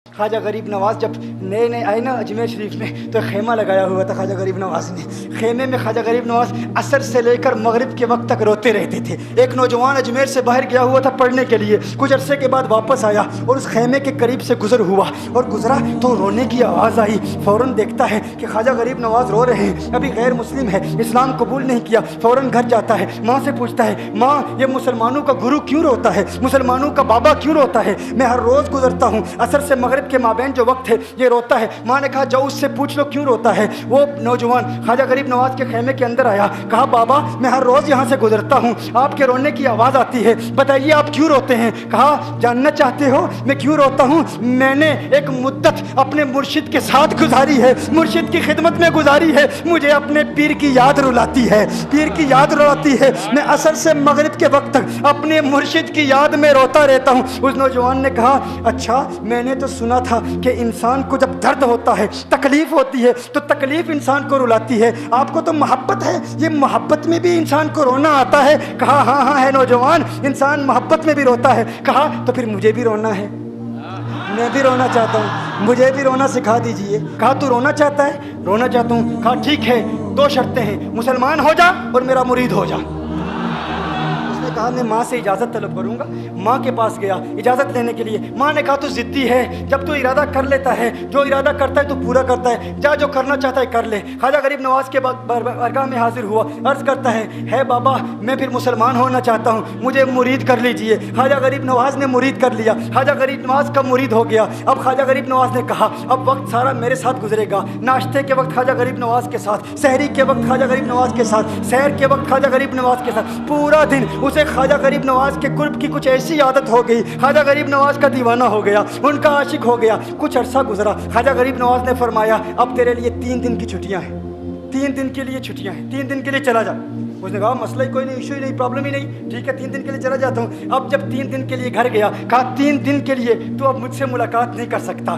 خواجہ غریب نواز جب نئے نئے آئے نا اجمیر شریف میں تو خیمہ لگایا ہوا تھا خواجہ غریب نواز نے. خیمے میں خواجہ غریب نواز عصر سے لے کر مغرب کے وقت تک روتے رہتے تھے. ایک نوجوان اجمیر سے باہر گیا ہوا تھا پڑھنے کے لیے, کچھ عرصے کے بعد واپس آیا اور اس خیمے کے قریب سے گزر ہوا اور گزرا تو رونے کی آواز آئی. فوراً دیکھتا ہے کہ خواجہ غریب نواز رو رہے ہیں, ابھی غیر مسلم ہے, اسلام قبول نہیں کیا. فوراً گھر جاتا ہے, ماں سے پوچھتا ہے, ماں یہ مسلمانوں کا گرو کیوں روتا ہے, مسلمانوں کا بابا کیوں روتا ہے؟ میں ہر روز گزرتا ہوں, عصر سے مغرب کے مابین جو وقت ہے یہ روتا ہے. ماں نے کہا جاؤ اس سے پوچھ لو کیوں روتا ہے. وہ نوجوان خواجہ غریب نواز کے خیمے کے اندر آیا, کہا بابا میں ہر روز یہاں سے گزرتا ہوں, آپ کے رونے کی آواز آتی ہے, بتائیے آپ کیوں روتے ہیں؟ کہا جاننا چاہتے ہو میں کیوں روتا ہوں؟ میں نے ایک مدت اپنے مرشد کے ساتھ گزاری ہے, مرشد کی خدمت میں گزاری ہے, مجھے اپنے پیر کی یاد رلاتی ہے, پیر کی یاد رلاتی ہے. میں عصر سے مغرب کے وقت تک اپنے مرشد کی یاد میں روتا رہتا ہوں. اس نوجوان نے کہا اچھا میں نے تو سنا تھا کہ انسان کو جب درد ہوتا ہے, تکلیف ہوتی ہے تو تکلیف انسان کو رلاتی ہے, آپ کو تو محبت ہے, یہ محبت میں بھی انسان کو رونا آتا ہے؟ کہا ہاں ہاں ہے نوجوان, انسان محبت میں بھی روتا ہے. کہا تو پھر مجھے بھی رونا ہے, میں بھی رونا چاہتا ہوں, مجھے بھی رونا سکھا دیجئے. کہا تو رونا چاہتا ہے؟ رونا چاہتا ہوں. کہا ٹھیک ہے, دو شرطیں ہیں, مسلمان ہو جا اور میرا مرید ہو جا. کہا میں ماں سے اجازت طلب کروں گا. ماں کے پاس گیا اجازت لینے کے لیے. ماں نے کہا تو ضدی ہے, جب تو ارادہ کر لیتا ہے, جو ارادہ کرتا ہے تو پورا کرتا ہے, جا جو کرنا چاہتا ہے کر لے. خواجہ غریب نواز کے بارگاہ میں حاضر ہوا, عرض کرتا ہے بابا میں پھر مسلمان ہونا چاہتا ہوں, مجھے مرید کر لیجئے. خواجہ غریب نواز نے مرید کر لیا, خواجہ غریب نواز کا مرید ہو گیا. اب خواجہ غریب نواز نے کہا اب وقت سارا میرے ساتھ گزرے گا, ناشتے کے وقت خواجہ غریب نواز کے ساتھ, سحری کے وقت خواجہ غریب نواز کے ساتھ, سحر کے وقت خواجہ غریب نواز کے ساتھ, پورا دن اسے خواجہ غریب نواز کے قرب کی کچھ ایسی عادت ہو گئی, خواجہ غریب نواز کا دیوانہ ہو گیا, ان کا عاشق ہو گیا. کچھ عرصہ گزرا, خواجہ غریب نواز نے فرمایا اب تیرے لیے 3 دن کی چھٹیاں ہیں, 3 دن کے لیے چھٹیاں ہیں, 3 دن کے لیے چلا جا. اس نے کہا مسئلہ ہی کوئی نہیں, ایشو ہی نہیں, پرابلم ہی نہیں, ٹھیک ہے 3 دن کے لیے چلا جاتا ہوں. اب جب 3 دن کے لیے گھر گیا, کہا 3 دن کے لیے تو اب مجھ سے ملاقات نہیں کر سکتا,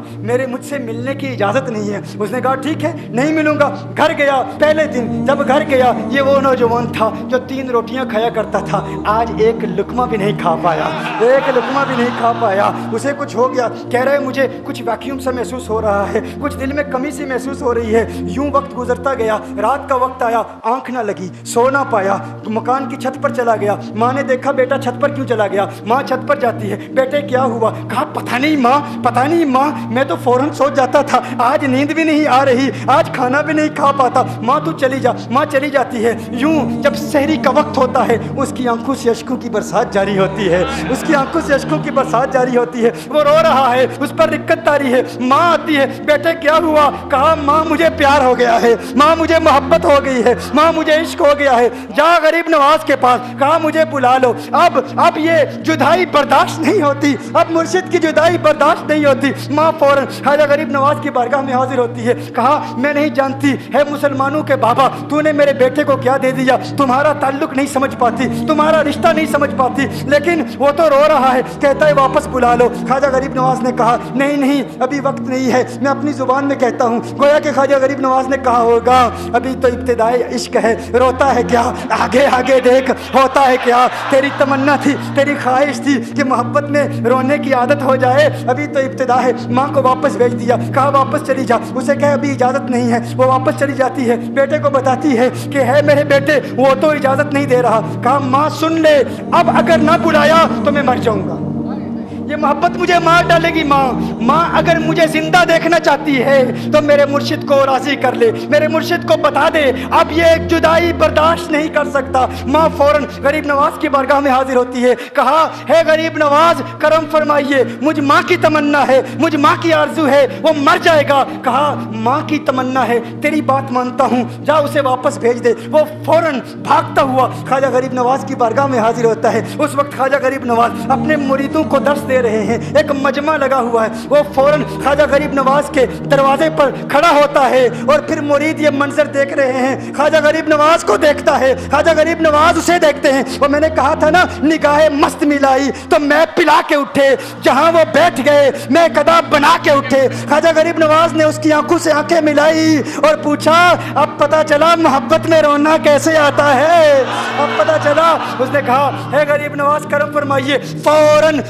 مجھ سے ملنے کی اجازت نہیں ہے. اس نے کہا ٹھیک ہے نہیں ملوں گا. گھر گیا, پہلے دن جب گھر گیا یہ وہ نوجوان تھا جو 3 روٹیاں کھایا کرتا تھا, آج ایک لقمہ بھی نہیں کھا پایا, ایک لقمہ بھی نہیں کھا پایا. اسے کچھ ہو گیا, کہہ رہے مجھے کچھ ویکیوم سا محسوس ہو رہا ہے, کچھ دل میں کمی سی محسوس ہو رہی ہے. یوں وقت گزرتا گیا, رات کا وقت آیا, آنکھ نہ لگی, سو نہ پایا, مکان کی چھت پر چلا گیا. ماں نے دیکھا بیٹا چھت پر کیوں چلا گیا؟ ماں چھت پر جاتی ہے, بیٹے کیا ہوا؟ کہا پتہ نہیں ماں, میں تو فوراً سو جاتا تھا, آج نیند بھی نہیں آ رہی, آج کھانا بھی نہیں کھا پاتا. ماں تو چلی جا. ماں چلی جاتی ہے. یوں جب سحری کا وقت ہوتا ہے اس کی آنکھوں سے اشکوں کی برسات جاری ہوتی ہے, اس کی آنکھوں سے اشکوں کی برسات جاری ہوتی ہے. وہ رو رہا ہے, اس پر رکت تاری ہے. ماں آتی ہے, بیٹے کیا ہوا؟ کہا ماں مجھے پیار ہو گیا ہے, ماں مجھے محبت ہو گئی ہے, ماں مجھے عشق ہو گیا ہے. جا غریب نواز کے پاس, کہا مجھے بلا لو. اب یہ جدائی برداشت نہیں ہوتی, اب مرشد کی جدائی برداشت نہیں ہوتی. ماں فوراً خواجہ غریب نواز کی بارگاہ میں حاضر ہوتی ہے. کہا میں نہیں جانتی ہے مسلمانوں کے بابا, تو نے میرے بیٹے کو کیا دے دیا, تمہارا تعلق نہیں سمجھ پاتی, تمہارا رشتہ نہیں سمجھ پاتی, لیکن وہ تو رو رہا ہے, کہتا ہے واپس بلا لو. خواجہ غریب نواز نے کہا نہیں ابھی وقت نہیں ہے, میں اپنی زبان میں کہتا ہوں. گویا کہ خواجہ غریب نواز نے کہا ہوگا ابھی تو ابتدائی عشق ہے, روتا ہے کیا, آگے دیکھ ہوتا ہے کیا. تیری تمنا تھی, تیری خواہش تھی کہ محبت میں رونے کی عادت ہو جائے, ابھی تو ابتدا ہے. ماں کو واپس بھیج دیا, کہا واپس چلی جا. اسے کہا ابھی اجازت نہیں ہے, وہ واپس چلی جاتی ہے. بیٹے کو بتاتی ہے کہ ہے میرے بیٹے وہ تو اجازت نہیں دے رہا. کہا ماں سن لے, اب اگر نہ بلایا تو میں مر جاؤں گا, یہ محبت مجھے مار ڈالے گی. ماں اگر مجھے زندہ دیکھنا چاہتی ہے تو میرے مرشد کو راضی کر لے, میرے مرشد کو بتا دے اب یہ جدائی برداشت نہیں کر سکتا. ماں فوراً غریب نواز کی بارگاہ میں حاضر ہوتی ہے. کہا ہے غریب نواز کرم فرمائیے, مجھ ماں کی تمنا ہے, مجھ ماں کی آرزو ہے, وہ مر جائے گا. کہا ماں کی تمنا ہے, تیری بات مانتا ہوں, جا اسے واپس بھیج دے. وہ فوراً بھاگتا ہوا خواجہ غریب نواز کی بارگاہ میں حاضر ہوتا ہے. اس وقت خواجہ غریب نواز اپنے مریدوں کو درس دے رہے ہیں, ایک مجمع لگا ہوا ہے. وہ فوراً خواجہ غریب نواز کے دروازے پر کھڑا ہوتا ہے اور پھر مرید یہ منظر دیکھ رہے ہیں. خواجہ غریب نواز کو دیکھتا ہے, خواجہ غریب نواز اسے دیکھتے ہیں. وہ میں نے کہا تھا نا نگاہ مست ملائی تو میں پلا کے اٹھے, جہاں وہ بیٹھ گئے میں قدا بنا کے اٹھے. خواجہ غریب نواز نے اس کی آنکھوں سے آنکھیں ملائی اور پوچھا اب پتا چلا محبت میں رونا کیسے آتا ہے, اب پتا چلا. اس نے کہا ہے غریب نواز کرم فرمائیے. فوراً